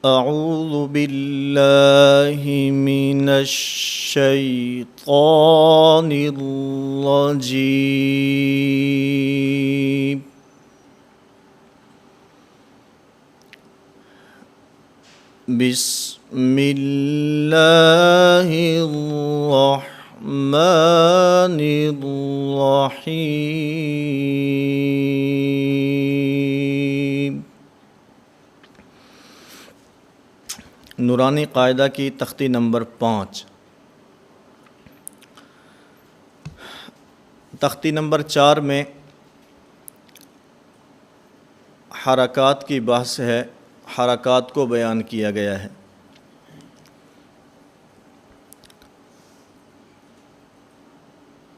اعوذ باللہ من الشیطان الرجیم بسم اللہ الرحمن الرحیم۔ نورانی قاعدہ کی تختی نمبر 5۔ تختی نمبر 4 میں حرکات کی بحث ہے، حرکات کو بیان کیا گیا ہے۔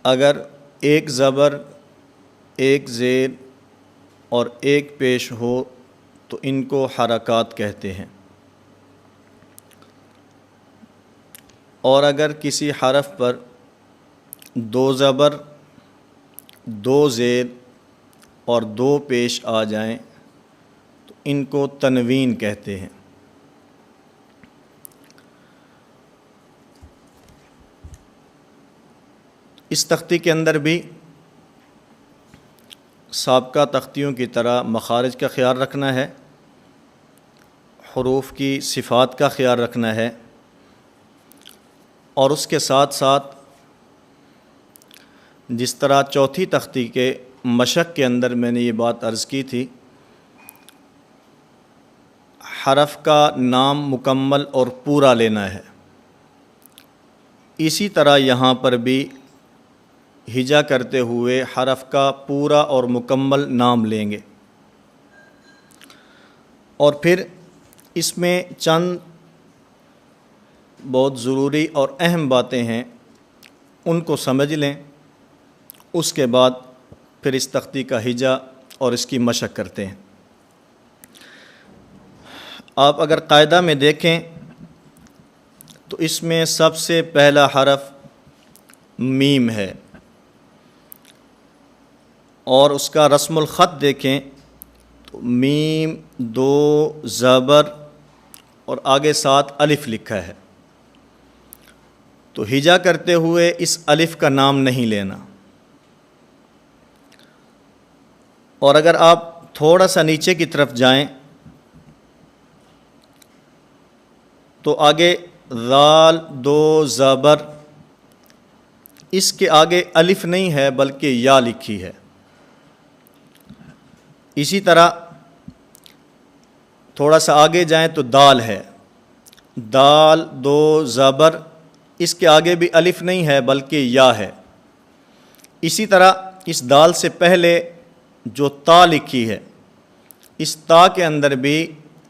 اگر ایک زبر، ایک زیر اور ایک پیش ہو تو ان کو حرکات کہتے ہیں، اور اگر کسی حرف پر 2 زبر، 2 زیر اور 2 پیش آ جائیں تو ان کو تنوین کہتے ہیں۔ اس تختی کے اندر بھی سابقہ تختیوں کی طرح مخارج کا خیال رکھنا ہے، حروف کی صفات کا خیال رکھنا ہے، اور اس کے ساتھ ساتھ جس طرح چوتھی تختی کے مشق کے اندر میں نے یہ بات عرض کی تھی، حرف کا نام مکمل اور پورا لینا ہے، اسی طرح یہاں پر بھی ہجا کرتے ہوئے حرف کا پورا اور مکمل نام لیں گے، اور پھر اس میں چند بہت ضروری اور اہم باتیں ہیں، ان کو سمجھ لیں، اس کے بعد پھر اس تختی کا ہجا اور اس کی مشق کرتے ہیں۔ آپ اگر قاعدہ میں دیکھیں تو اس میں سب سے پہلا حرف میم ہے، اور اس کا رسم الخط دیکھیں تو میم 2 زبر اور آگے 7 الف لکھا ہے، تو ہجا کرتے ہوئے اس الف کا نام نہیں لینا، اور اگر آپ تھوڑا سا نیچے کی طرف جائیں تو آگے ذال 2 زبر، اس کے آگے الف نہیں ہے بلکہ یا لکھی ہے۔ اسی طرح تھوڑا سا آگے جائیں تو دال ہے، دال 2 زبر، اس کے آگے بھی الف نہیں ہے بلکہ یا ہے۔ اسی طرح اس دال سے پہلے جو تا لکھی ہے، اس تا کے اندر بھی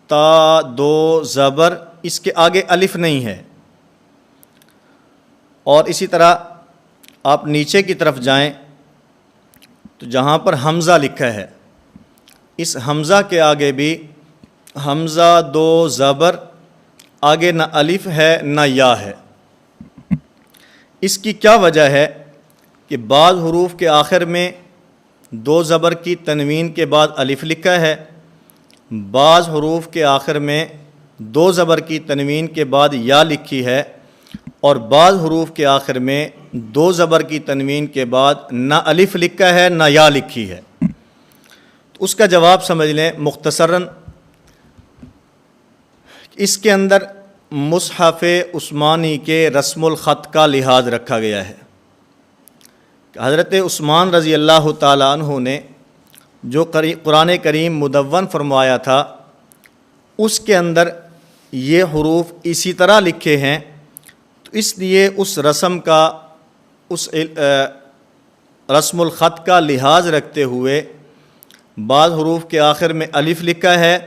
تا 2 زبر، اس کے آگے الف نہیں ہے، اور اسی طرح آپ نیچے کی طرف جائیں تو جہاں پر حمزہ لکھا ہے، اس حمزہ کے آگے بھی حمزہ 2 زبر، آگے نہ الف ہے نہ یا ہے۔ اس کی کیا وجہ ہے کہ بعض حروف کے آخر میں 2 زبر کی تنوین کے بعد الف لکھا ہے، بعض حروف کے آخر میں 2 زبر کی تنوین کے بعد یا لکھی ہے، اور بعض حروف کے آخر میں 2 زبر کی تنوین کے بعد نہ الف لکھا ہے نہ یا لکھی ہے۔ تو اس کا جواب سمجھ لیں مختصراً، اس کے اندر مصحف عثمانی کے رسم الخط کا لحاظ رکھا گیا ہے۔ حضرت عثمان رضی اللہ تعالیٰ عنہ نے جو قرآن کریم مدون فرمایا تھا، اس کے اندر یہ حروف اسی طرح لکھے ہیں، تو اس لیے اس رسم کا، اس رسم الخط کا لحاظ رکھتے ہوئے بعض حروف کے آخر میں الف لکھا ہے،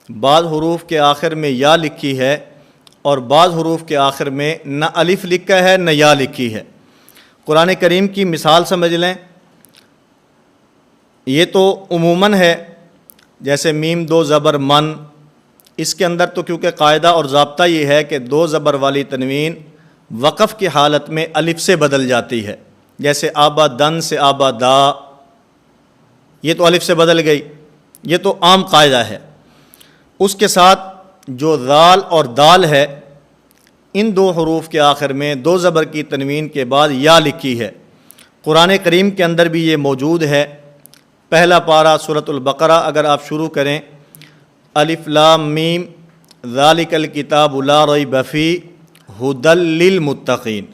بعض حروف کے آخر میں یا لکھی ہے، اور بعض حروف کے آخر میں نہ الف لکھا ہے نہ یا لکھی ہے۔ قرآن کریم کی مثال سمجھ لیں، یہ تو عموماً ہے، جیسے میم 2 زبر من، اس کے اندر تو کیونکہ قاعدہ اور ضابطہ یہ ہے کہ 2 زبر والی تنوین وقف کی حالت میں الف سے بدل جاتی ہے، جیسے آبادن سے آبادا، یہ تو الف سے بدل گئی، یہ تو عام قاعدہ ہے۔ اس کے ساتھ جو ذال اور دال ہے، ان دو حروف کے آخر میں دو زبر کی تنوین کے بعد یا لکھی ہے۔ قرآن کریم کے اندر بھی یہ موجود ہے۔ پہلا پارہ سورۃ البقرہ اگر آپ شروع کریں، الف لام میم ذالک الکتاب لا ریب فیہ ھدی للمتقین۔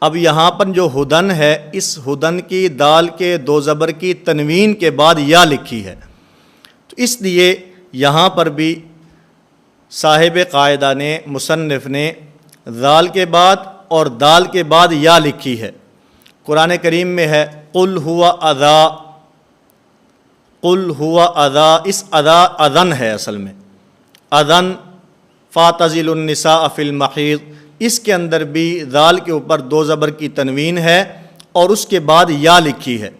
اب یہاں پر جو ہدن ہے، اس ہدن کی دال کے دو زبر کی تنوین کے بعد یا لکھی ہے، تو اس لیے یہاں پر بھی صاحب قاعدہ نے، مصنف نے ذال کے بعد اور دال کے بعد یا لکھی ہے۔ قرآن کریم میں ہے قل ہوا اذا، قل ہوا اذا، اس اذا اذن ہے اصل میں، اذن فاعتزلوا النساء فی المحیض، اس کے اندر بھی ذال کے اوپر دو زبر کی تنوین ہے اور اس کے بعد یا لکھی ہے،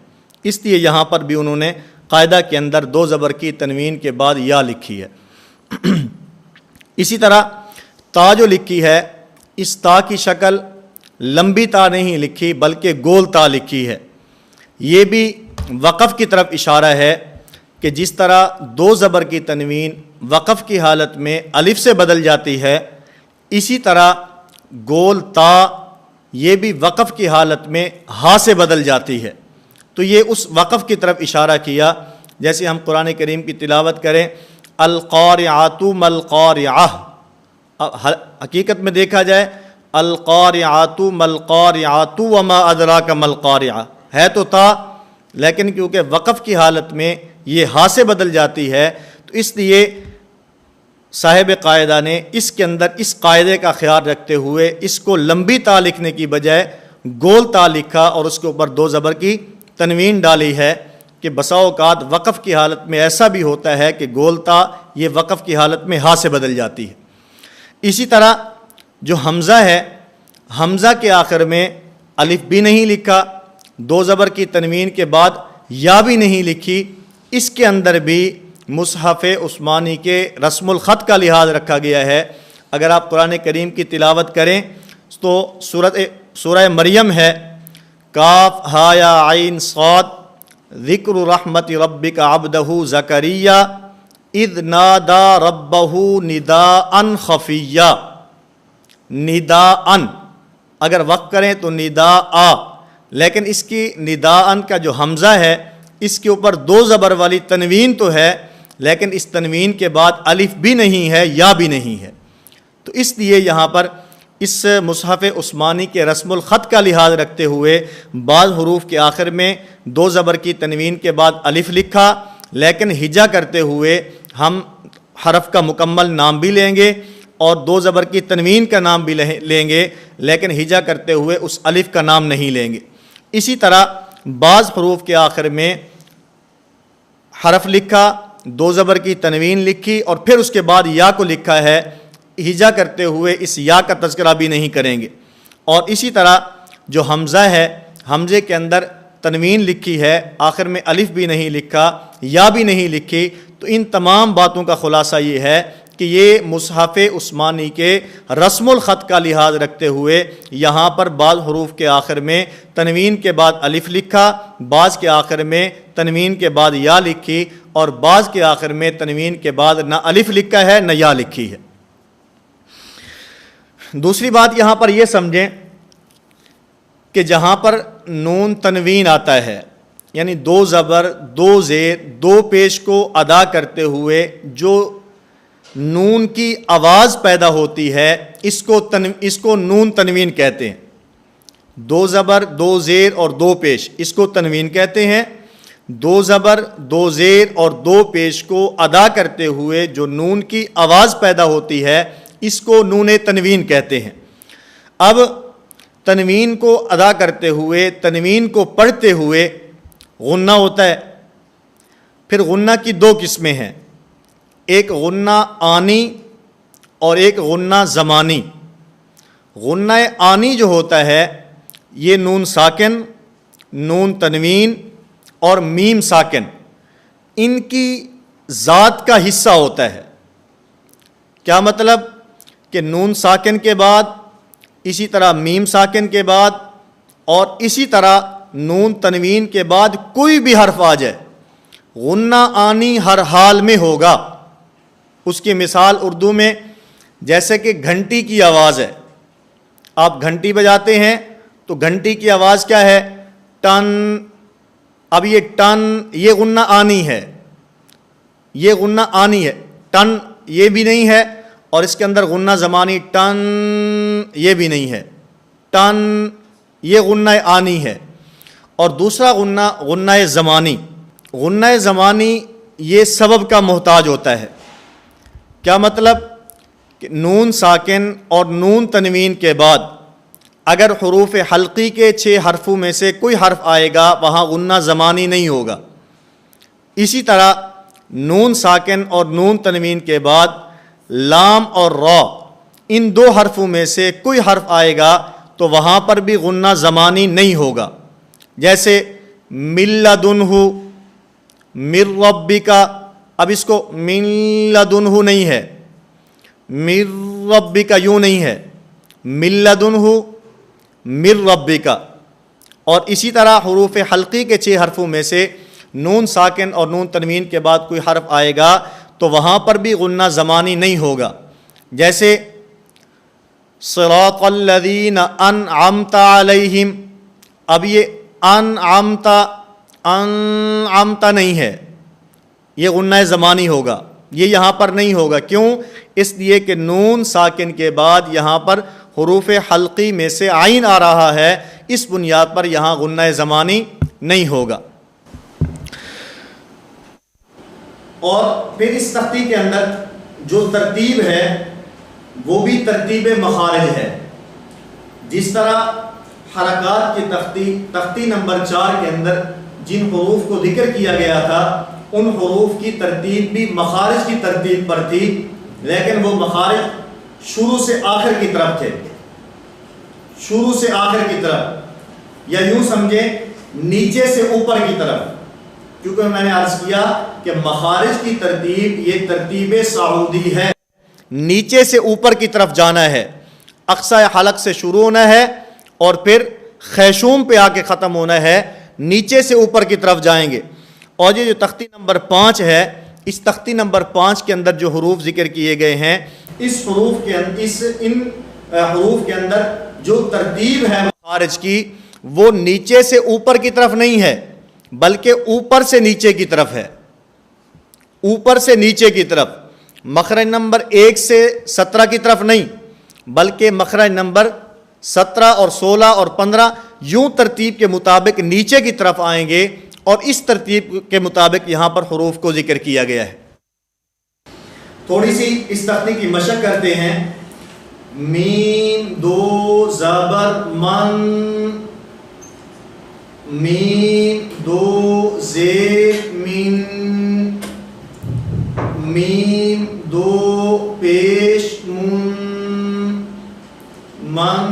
اس لیے یہاں پر بھی انہوں نے قاعدہ کے اندر دو زبر کی تنوین کے بعد یا لکھی ہے۔ اسی طرح تا جو لکھی ہے، اس تا کی شکل لمبی تا نہیں لکھی بلکہ گول تا لکھی ہے۔ یہ بھی وقف کی طرف اشارہ ہے کہ جس طرح دو زبر کی تنوین وقف کی حالت میں الف سے بدل جاتی ہے، اسی طرح گول تا یہ بھی وقف کی حالت میں ہا سے بدل جاتی ہے۔ تو یہ اس وقف کی طرف اشارہ کیا، جیسے ہم قرآن کریم کی تلاوت کریں القارعۃ ما القارعۃ، حقیقت میں دیکھا جائے القارعۃ ما القارعۃ وما ادراک ما القارعۃ ہے تو تا، لیکن کیونکہ وقف کی حالت میں یہ ہا سے بدل جاتی ہے، تو اس لیے صاحب قاعدہ نے اس کے اندر اس قاعدے کا خیال رکھتے ہوئے اس کو لمبی تا لکھنے کی بجائے گول تا لکھا اور اس کے اوپر دو زبر کی تنوین ڈالی ہے کہ بسا اوقات وقف کی حالت میں ایسا بھی ہوتا ہے کہ گول تا یہ وقف کی حالت میں ہا سے بدل جاتی ہے۔ اسی طرح جو حمزہ ہے، حمزہ کے آخر میں الف بھی نہیں لکھا، دو زبر کی تنوین کے بعد یا بھی نہیں لکھی، اس کے اندر بھی مصحف عثمانی کے رسم الخط کا لحاظ رکھا گیا ہے۔ اگر آپ قرآن کریم کی تلاوت کریں تو سورہ مریم ہے، کاف ہا یا عین صاد، ذکر رحمت ربک عبدہ زکریا اذ نادى ربہ نداء خفیا، نداء اگر وقف کریں تو نداء، لیکن اس کی نداء کا جو حمزہ ہے اس کے اوپر دو زبر والی تنوین تو ہے، لیکن اس تنوین کے بعد الف بھی نہیں ہے یا بھی نہیں ہے، تو اس لیے یہاں پر اس مصحف عثمانی کے رسم الخط کا لحاظ رکھتے ہوئے بعض حروف کے آخر میں دو زبر کی تنوین کے بعد الف لکھا، لیکن ہجا کرتے ہوئے ہم حرف کا مکمل نام بھی لیں گے اور دو زبر کی تنوین کا نام بھی لیں گے، لیکن ہجا کرتے ہوئے اس الف کا نام نہیں لیں گے۔ اسی طرح بعض حروف کے آخر میں حرف لکھا، دو زبر کی تنوین لکھی اور پھر اس کے بعد یا کو لکھا ہے، ہجا کرتے ہوئے اس یا کا تذکرہ بھی نہیں کریں گے۔ اور اسی طرح جو حمزہ ہے، حمزے کے اندر تنوین لکھی ہے، آخر میں الف بھی نہیں لکھا، یا بھی نہیں لکھی، تو ان تمام باتوں کا خلاصہ یہ ہے کہ یہ مصحف عثمانی کے رسم الخط کا لحاظ رکھتے ہوئے یہاں پر بعض حروف کے آخر میں تنوین کے بعد الف لکھا، بعض کے آخر میں تنوین کے بعد یا لکھی اور بعض کے آخر میں تنوین کے بعد نہ الف لکھا ہے نہ یا لکھی ہے۔ دوسری بات یہاں پر یہ سمجھیں کہ جہاں پر نون تنوین آتا ہے، یعنی دو زبر، دو زیر، دو پیش کو ادا کرتے ہوئے جو نون کی آواز پیدا ہوتی ہے، اس کو نون تنوین کہتے ہیں۔ دو زبر، دو زیر اور دو پیش، اس کو تنوین کہتے ہیں۔ دو زبر، دو زیر اور دو پیش کو ادا کرتے ہوئے جو نون کی آواز پیدا ہوتی ہے، اس کو نون تنوین کہتے ہیں۔ اب تنوین کو ادا کرتے ہوئے، تنوین کو پڑھتے ہوئے غنہ ہوتا ہے۔ پھر غنہ کی دو قسمیں ہیں، ایک غنہ آنی اور ایک غنہ زمانی۔ غنہ آنی جو ہوتا ہے یہ نون ساکن، نون تنوین اور میم ساکن، ان کی ذات کا حصہ ہوتا ہے۔ کیا مطلب کہ نون ساکن کے بعد، اسی طرح میم ساکن کے بعد اور اسی طرح نون تنوین کے بعد کوئی بھی حرف آ جائے، غنہ آنی ہر حال میں ہوگا۔ اس کی مثال اردو میں جیسے کہ گھنٹی کی آواز ہے، آپ گھنٹی بجاتے ہیں تو گھنٹی کی آواز کیا ہے؟ ٹن. اب یہ ٹن یہ غنہ آنی ہے، یہ غنہ آنی ہے. ٹن یہ بھی نہیں ہے، اور اس کے اندر غنہ زمانی ٹن یہ بھی نہیں ہے. ٹن یہ غنہ آنی ہے. اور دوسرا غنہ غنہ زمانی. غنہ زمانی یہ سبب کا محتاج ہوتا ہے. کیا مطلب؟ کہ نون ساکن اور نون تنوین کے بعد اگر حروف حلقی کے 6 حرفوں میں سے کوئی حرف آئے گا وہاں غنہ زمانی نہیں ہوگا. اسی طرح نون ساکن اور نون تنوین کے بعد لام اور را ان 2 حرفوں میں سے کوئی حرف آئے گا تو وہاں پر بھی غنہ زمانی نہیں ہوگا. جیسے من لدنہ، من ربک. اب اس کو من لدنہ نہیں ہے، من ربک یوں نہیں ہے، من لدنہ من ربک. اور اسی طرح حروف حلقی کے 6 حرفوں میں سے نون ساکن اور نون تنوین کے بعد کوئی حرف آئے گا تو وہاں پر بھی غنہ زمانی نہیں ہوگا. جیسے صراط الذین انعمت علیہم. اب یہ انعمت نہیں ہے، یہ غنہ زمانی ہوگا، یہ یہاں پر نہیں ہوگا. کیوں؟ اس لیے کہ نون ساکن کے بعد یہاں پر حروف حلقی میں سے عین آ رہا ہے، اس بنیاد پر یہاں غنہ زمانی نہیں ہوگا. اور پھر اس تختی کے اندر جو ترتیب ہے وہ بھی ترتیب مخارج ہے. جس طرح حرکات کی تختی نمبر 4 کے اندر جن حروف کو ذکر کیا گیا تھا ان حروف کی ترتیب بھی مخارج کی ترتیب پر تھی، لیکن وہ مخارج شروع سے آخر کی طرف تھے، شروع سے آخر کی طرف، یا یوں سمجھیں نیچے سے اوپر کی طرف. کیونکہ میں نے عرض کیا کہ مخارج کی ترتیب یہ ترتیب صعودی ہے، نیچے سے اوپر کی طرف جانا ہے. اقصی حلق سے شروع ہونا ہے اور پھر خیشوم پہ آ کے ختم ہونا ہے، نیچے سے اوپر کی طرف جائیں گے. اور یہ جو تختی نمبر 5 ہے، اس تختی نمبر 5 کے اندر جو حروف ذکر کیے گئے ہیں ان حروف کے اندر جو ترتیب ہے مخارج کی وہ نیچے سے اوپر کی طرف نہیں ہے بلکہ اوپر سے نیچے کی طرف ہے، اوپر سے نیچے کی طرف. مخرج نمبر 1 سے 17 کی طرف نہیں بلکہ مخرج نمبر 17 اور 16 اور 15 یوں ترتیب کے مطابق نیچے کی طرف آئیں گے، اور اس ترتیب کے مطابق یہاں پر حروف کو ذکر کیا گیا ہے. تھوڑی سی اس تختی کی مشق کرتے ہیں. میم 2 زبر من، میم 2 زیر من، میم 2 پیش من، من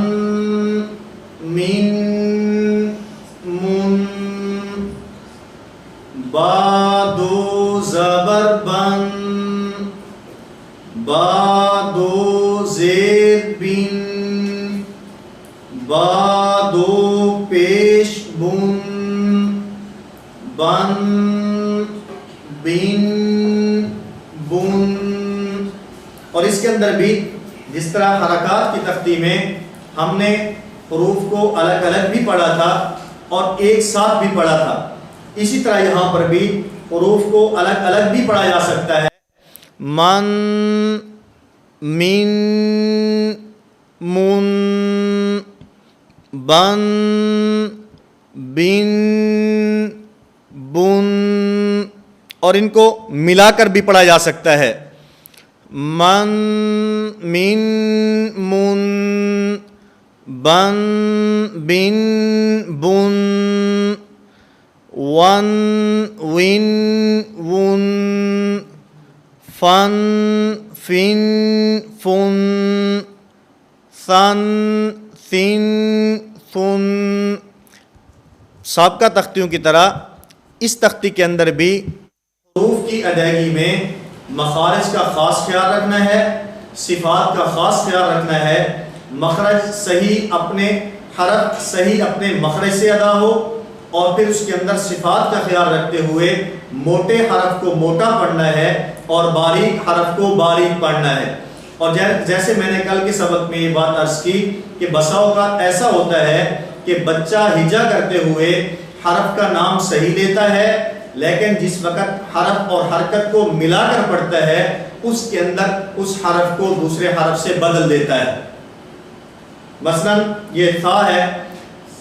من من. با 2 زبر بن، با 2 زیر بن، با 2 پیش بن، بن بن بن. اور اس کے اندر بھی جس طرح حرکات کی تختی میں ہم نے حروف کو الگ الگ بھی پڑھا تھا اور ایک ساتھ بھی پڑھا تھا، اسی طرح یہاں پر بھی حروف کو الگ الگ بھی پڑھا جا سکتا ہے. من، من، من، بن، بن، بن. اور ان کو ملا کر بھی پڑھا جا سکتا ہے. من، من، من، بن، بن، بن. ون، ون، ون، فن، فن، فن، ثن، ثن، ثن. سابقہ تختیوں کی طرح اس تختی کے اندر بھی حروف کی ادائیگی میں مخارج کا خاص خیال رکھنا ہے، صفات کا خاص خیال رکھنا ہے. مخرج صحیح اپنے حرف صحیح اپنے مخرج سے ادا ہو، اور پھر اس کے اندر صفات کا خیال رکھتے ہوئے موٹے حرف کو موٹا پڑھنا ہے اور باریک حرف کو باریک پڑھنا ہے۔ اور جیسے میں نے کل کے سبق میں یہ بات عرض کی کہ بسا اوقات ایسا ہوتا ہے کہ بچہ ہجا کرتے ہوئے حرف کا نام صحیح لیتا ہے، لیکن جس وقت حرف اور حرکت کو ملا کر پڑھتا ہے اس کے اندر اس حرف کو دوسرے حرف سے بدل دیتا ہے۔ مثلا یہ ثا ہے،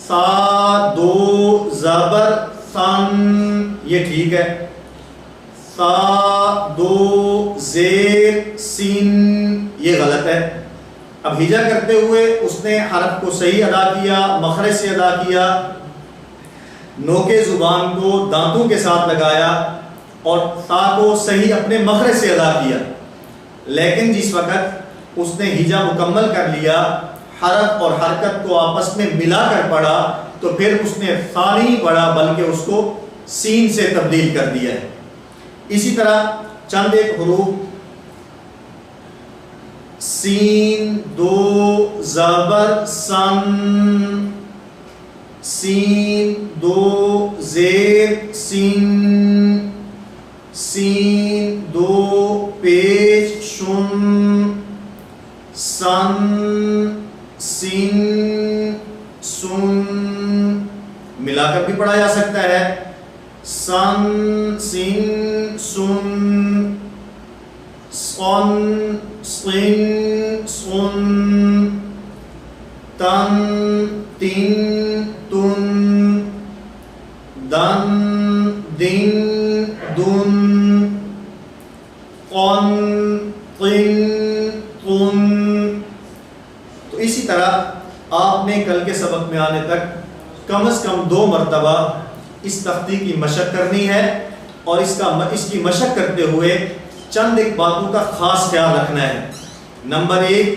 سا دو زبر سن، یہ ٹھیک ہے۔ سا دو زیر سین، یہ غلط ہے۔ اب ہجا کرتے ہوئے اس نے حرف کو صحیح ادا کیا، مخرج سے ادا کیا، نوکے زبان کو دانتوں کے ساتھ لگایا اور تا کو صحیح اپنے مخرج سے ادا کیا، لیکن جس وقت اس نے ہجا مکمل کر لیا، حرف اور حرکت کو آپس میں ملا کر پڑھا، تو پھر اس نے فا نہیں پڑھا بلکہ اس کو سین سے تبدیل کر دیا ہے۔ اسی طرح چند ایک حروف، سین دو زبر سن، سین دو زیر سین، سین دو پیش شن، سن سین سن، ملا کر بھی پڑھا جا سکتا ہے۔ سن سین سن، سن سن سن، تن تین تن، دن دن دن، قن قن قن۔ تو اسی طرح آپ نے کل کے سبق میں آنے تک کم از کم 2 مرتبہ اس تختی کی مشق کرنی ہے، اور اس کی مشق کرتے ہوئے چند ایک باتوں کا خاص خیال رکھنا ہے۔ نمبر 1،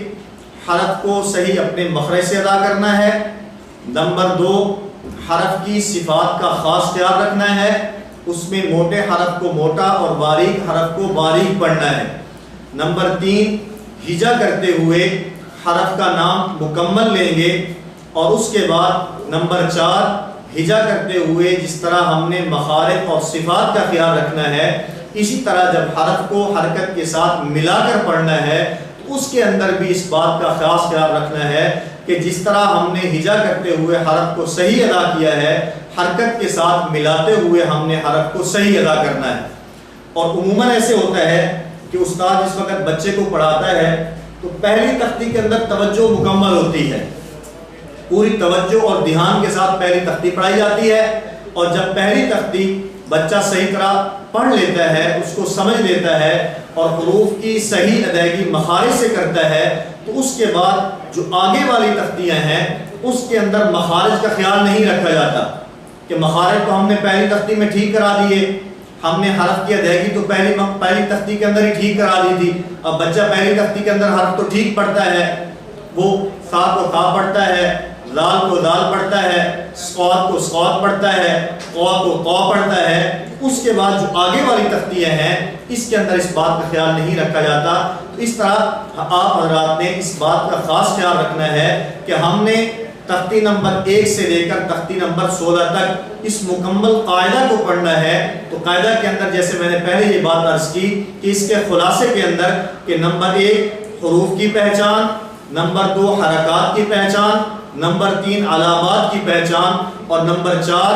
حرف کو صحیح اپنے مخرج سے ادا کرنا ہے۔ نمبر 2، حرف کی صفات کا خاص خیال رکھنا ہے، اس میں موٹے حرف کو موٹا اور باریک حرف کو باریک پڑھنا ہے۔ نمبر 3، ہجا کرتے ہوئے حرف کا نام مکمل لیں گے، اور اس کے بعد نمبر 4، ہجا کرتے ہوئے جس طرح ہم نے مخارج اور صفات کا خیال رکھنا ہے، اسی طرح جب حرف کو حرکت کے ساتھ ملا کر پڑھنا ہے تو اس کے اندر بھی اس بات کا خاص خیال رکھنا ہے کہ جس طرح ہم نے ہجا کرتے ہوئے حرف کو صحیح ادا کیا ہے، حرکت کے ساتھ ملاتے ہوئے ہم نے حرف کو صحیح ادا کرنا ہے۔ اور عموماً ایسے ہوتا ہے کہ استاد جس وقت بچے کو پڑھاتا ہے تو پہلی تختی کے اندر توجہ مکمل ہوتی ہے، پوری توجہ اور دھیان کے ساتھ پہلی تختی پڑھائی جاتی ہے، اور جب پہلی تختی بچہ صحیح طرح پڑھ لیتا ہے، اس کو سمجھ لیتا ہے اور حروف کی صحیح ادائیگی مخارج سے کرتا ہے، تو اس کے بعد جو آگے والی تختیاں ہیں اس کے اندر مخارج کا خیال نہیں رکھا جاتا کہ مخارج تو ہم نے پہلی تختی میں ٹھیک کرا دیے، ہم نے حرف کی ادائیگی تو پہلی تختی کے اندر ہی ٹھیک کرا دی تھی، اب بچہ پہلی تختی کے اندر حرف تو ٹھیک پڑھتا ہے، وہ سا کو تا پڑھتا ہے، لال کو لال پڑھتا ہے، صاد کو صاد پڑھتا ہے، قوا کو قوا پڑھتا ہے، اس کے بعد جو آگے والی تختیاں ہیں اس کے اندر اس بات کا خیال نہیں رکھا جاتا۔ تو اس طرح آپ حضرات نے اس بات کا خاص خیال رکھنا ہے کہ ہم نے تختی نمبر 1 سے لے کر تختی نمبر 16 تک اس مکمل قاعدہ کو پڑھنا ہے۔ تو قاعدہ کے اندر جیسے میں نے پہلے یہ بات عرض کی کہ اس کے خلاصے کے اندر کہ نمبر 1 حروف کی پہچان، نمبر 2 حرکات کی پہچان، نمبر 3 علامات کی پہچان، اور نمبر 4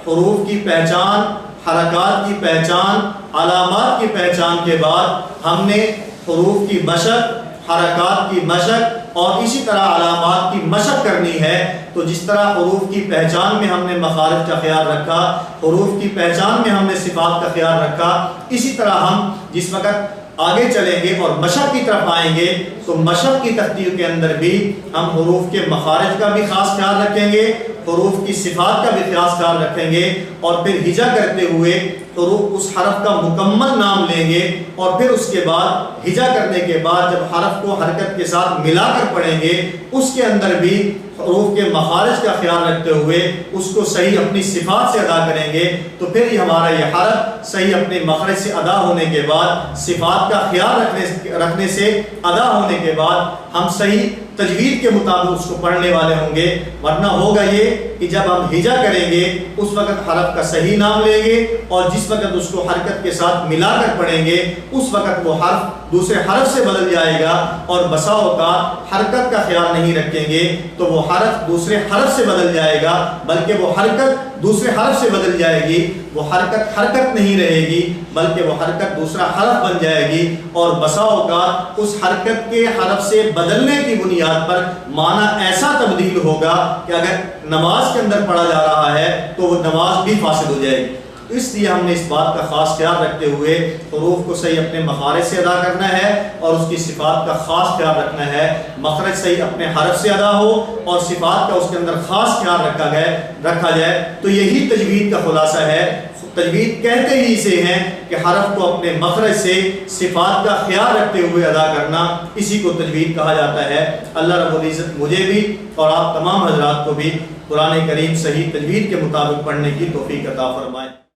حروف کی پہچان، حرکات کی پہچان، علامات کی پہچان کے بعد ہم نے حروف کی مشق، حرکات کی مشق اور اسی طرح علامات کی مشق کرنی ہے۔ تو جس طرح حروف کی پہچان میں ہم نے مخارج کا خیال رکھا، حروف کی پہچان میں ہم نے صفات کا خیال رکھا، اسی طرح ہم جس وقت آگے چلیں گے اور مشق کی طرف آئیں گے تو مشق کی تختیوں کے اندر بھی ہم حروف کے مخارج کا بھی خاص خیال رکھیں گے، حروف کی صفات کا بھی خاص خیال رکھیں گے، اور پھر ہجا کرتے ہوئے حروف اس حرف کا مکمل نام لیں گے، اور پھر اس کے بعد ہجا کرنے کے بعد جب حرف کو حرکت کے ساتھ ملا کر پڑھیں گے اس کے اندر بھی حروف کے مخارج کا خیال رکھتے ہوئے اس کو صحیح اپنی صفات سے ادا کریں گے تو پھر ہمارا یہ حرف صحیح اپنے مخرج سے ادا ہونے کے بعد، صفات کا خیال رکھنے سے ادا ہونے کے بعد ہم صحیح تجوید کے مطابق اس کو پڑھنے والے ہوں گے۔ ورنہ ہوگا یہ کہ جب ہم ہجا کریں گے اس وقت حرف کا صحیح نام لیں گے اور جس وقت اس کو حرکت کے ساتھ ملا کر پڑھیں گے اس وقت وہ حرف دوسرے حرف سے بدل جائے گا، اور بسا اوقات حرکت کا خیال نہیں رکھیں گے تو وہ حرف دوسرے حرف سے بدل جائے گا، بلکہ وہ حرکت دوسرے حرف سے بدل جائے گی، وہ حرکت نہیں رہے گی بلکہ وہ حرکت دوسرا حرف بن جائے گی، اور بسا اوقات اس حرکت کے حرف سے بدلنے کی بنیاد پر معنی ایسا تبدیل ہوگا کہ اگر نماز کے اندر پڑھا جا رہا ہے تو وہ نماز بھی فاسد ہو جائے گی۔ اس لیے ہم نے اس بات کا خاص خیال رکھتے ہوئے حروف کو صحیح اپنے مخارج سے ادا کرنا ہے اور اس کی صفات کا خاص خیال رکھنا ہے، مخرج صحیح اپنے حرف سے ادا ہو اور صفات کا اس کے اندر خاص خیال رکھا جائے۔ تو یہی تجوید کا خلاصہ ہے۔ تجوید کہتے ہی اسے ہیں کہ حرف کو اپنے مخرج سے صفات کا خیال رکھتے ہوئے ادا کرنا، اسی کو تجوید کہا جاتا ہے۔ اللہ رب العزت مجھے بھی اور آپ تمام حضرات کو بھی قرآن کریم صحیح تجوید کے مطابق پڑھنے کی توفیق عطا فرمائے۔